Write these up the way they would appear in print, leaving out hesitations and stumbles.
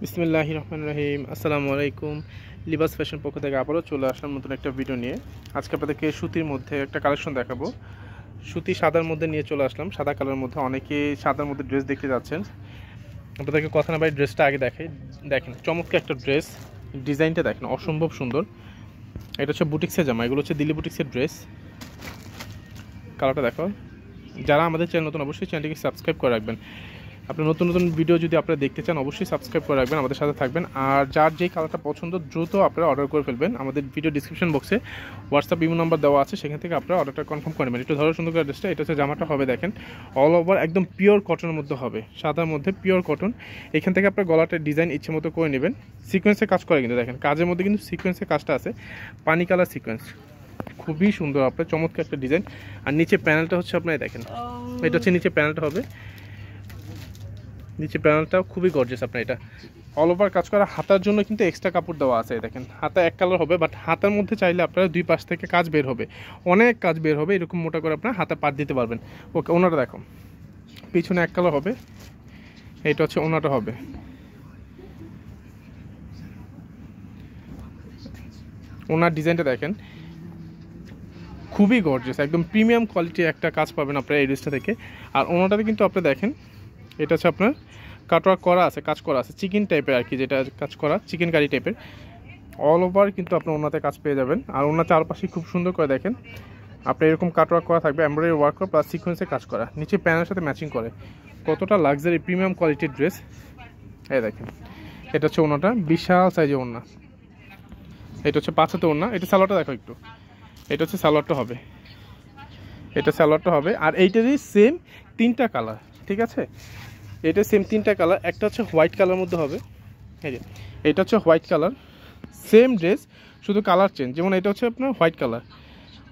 বিসমিল্লাহির রহমানির রহিম। আসসালামু আলাইকুম। লিবাস ফ্যাশন পক্ষ থেকে আবারও চলে আসলাম নতুন একটা ভিডিও নিয়ে। আজকে আপনাদেরকে সুতির মধ্যে একটা কালেকশন দেখাবো। সুতি সাদার মধ্যে নিয়ে চলে আসলাম, সাদা কালারের মধ্যে। অনেকে সাদার মধ্যে ড্রেস দেখতে যাচ্ছেন, আপনাদেরকে কথা না ভাই ড্রেসটা আগে দেখাই। দেখেন চমৎকার একটা ড্রেস, ডিজাইনটা দেখেন অসম্ভব সুন্দর। এটা হচ্ছে বুটিক্সের জামা, এগুলো হচ্ছে দিল্লি বুটিক্সের ড্রেস। কালারটা দেখো। যারা আমাদের চ্যানেল নতুন অবশ্যই চ্যানেলটিকে সাবস্ক্রাইব করে রাখবেন। আপনি নতুন নতুন ভিডিও যদি আপনারা দেখতে চান অবশ্যই সাবস্ক্রাইব করে রাখবেন, আমাদের সাথে থাকবেন। আর যার যেই কালারটা পছন্দ দ্রুত আপনারা অর্ডার করে ফেলবেন। আমাদের ভিডিও ডিসক্রিপশন বক্সে হোয়াটসঅ্যাপ ইমো নাম্বার দেওয়া আছে, সেখান থেকে আপনারা অর্ডারটা কনফার্ম করে নেবেন। একটু ধরো সুন্দর করে ড্রেসটা। এটা হচ্ছে জামাটা হবে দেখেন অল ওভার একদম পিওর কটনের মধ্যে হবে, সাদার মধ্যে পিওর কটন। এখান থেকে আপনার গলাটার ডিজাইন ইচ্ছে মতো করে নেবেন। সিকোয়েন্সে কাজ করে কিন্তু দেখেন, কাজের মধ্যে কিন্তু সিকোয়েন্সের কাজটা আছে, পানি কালার সিকোয়েন্স, খুবই সুন্দর আপনার চমৎকার একটা ডিজাইন। আর নিচে প্যানেলটা হচ্ছে আপনারা দেখেন, এটা হচ্ছে নিচে প্যানেলটা হবে। নিচে প্যানেলটাও খুবই গর্জিয়াস। আপনার এটা অল ওভার কাজ করা, হাতার জন্য কিন্তু এক্সট্রা কাপড় দেওয়া আছে। দেখেন হাতা এক কালার হবে, বাট হাতার মধ্যে চাইলে আপনারা দুই পাশ থেকে কাজ বের হবে, অনেক কাজ বের হবে। এরকম মোটা করে আপনার হাতা পাত দিতে পারবেন। ওকে, ওনাটা দেখো পিছনে এক কালার হবে, এটা হচ্ছে ওনাটা হবে। ওনার ডিজাইনটা দেখেন খুবই গর্জিয়াস, একদম প্রিমিয়াম কোয়ালিটির একটা কাজ পাবেন আপনারা এই ড্রেসটা থেকে। আর ওনাটাতে কিন্তু আপনি দেখেন এটা হচ্ছে আপনার কাটওয়ার্ক করা আছে, কাজ করা আছে চিকেন টাইপের আর কি, যেটা কাজ করা চিকেন কারি টাইপের। অল ওভার কিন্তু আপনি ওনাতে কাজ পেয়ে যাবেন। আর ওনার চারপাশে খুব সুন্দর করে দেখেন আপনি এরকম কাটওয়ার্ক করা থাকবে, এমব্রয়ডারি ওয়ার্ক করা প্লাস সিকোয়েন্সে কাজ করা, নিচে প্যানের সাথে ম্যাচিং করে। কতটা লাক্সারি প্রিমিয়াম কোয়ালিটির ড্রেস। এই দেখেন এটা হচ্ছে ওনাটা, বিশাল সাইজের ওনা। এটা হচ্ছে পাঁচাতে ওনা। এটা সালোয়ারটা দেখো একটু, এটা হচ্ছে সালোয়ারটা হবে, এটা সালোয়ারটা হবে। আর এইটারই সেম তিনটা কালার, ঠিক আছে? এটা সেম তিনটা কালার, একটা হচ্ছে হোয়াইট কালার মধ্যে হবে। এই যে এটা হচ্ছে হোয়াইট কালার, সেম ড্রেস শুধু কালার চেঞ্জ। যেমন এটা হচ্ছে আপনার হোয়াইট কালার,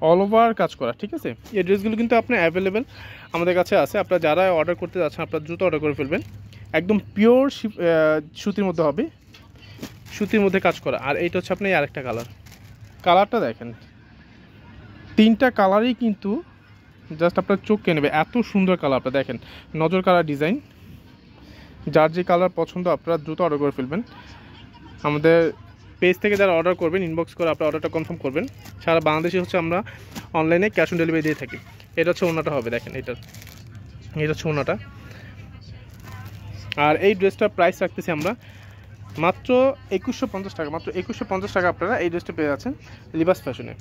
অল ওভার কাজ করা, ঠিক আছে? এই ড্রেসগুলো কিন্তু আপনার অ্যাভেলেবেল আমাদের কাছে আছে। আপনারা যারা অর্ডার করতে যাচ্ছেন আপনারা দ্রুত অর্ডার করে ফেলবেন। একদম পিওর সুতির মধ্যে হবে, সুতির মধ্যে কাজ করা। আর এইটা হচ্ছে আপনার আরেকটা কালার, কালারটা দেখেন তিনটা কালারই কিন্তু জাস্ট আপনার চোখ কেনে নেবে, এত সুন্দর কালার। আপনারা দেখেন নজর কালার ডিজাইন। যার যে কালার পছন্দ আপনারা দ্রুত অর্ডার করে ফেলবেন। আমাদের পেজ থেকে যারা অর্ডার করবেন ইনবক্স করে আপনার অর্ডারটা কনফার্ম করবেন। সারা বাংলাদেশে হচ্ছে আমরা অনলাইনে ক্যাশ অন ডেলিভারি দিয়ে থাকি। এটা হচ্ছে ওনাটা হবে দেখেন, এটা হচ্ছে ওনাটা। আর এই ড্রেসটার প্রাইস রাখতেছি আমরা মাত্র 2150 টাকা। মাত্র 2150 টাকা আপনারা এই ড্রেসটা পেয়ে যাচ্ছেন লিবাস ফ্যাশনে।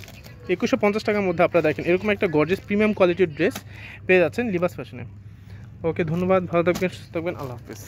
2150 টাকার মধ্যে আপনারা দেখেন এরকম একটা গর্জিয়াস প্রিমিয়াম কোয়ালিটির ড্রেস পেয়ে যাচ্ছেন লিবাস ফ্যাশনে। ওকে, ধন্যবাদ, ভালো থাকবেন, সুস্থ থাকবেন, আল্লাহ হাফিজ।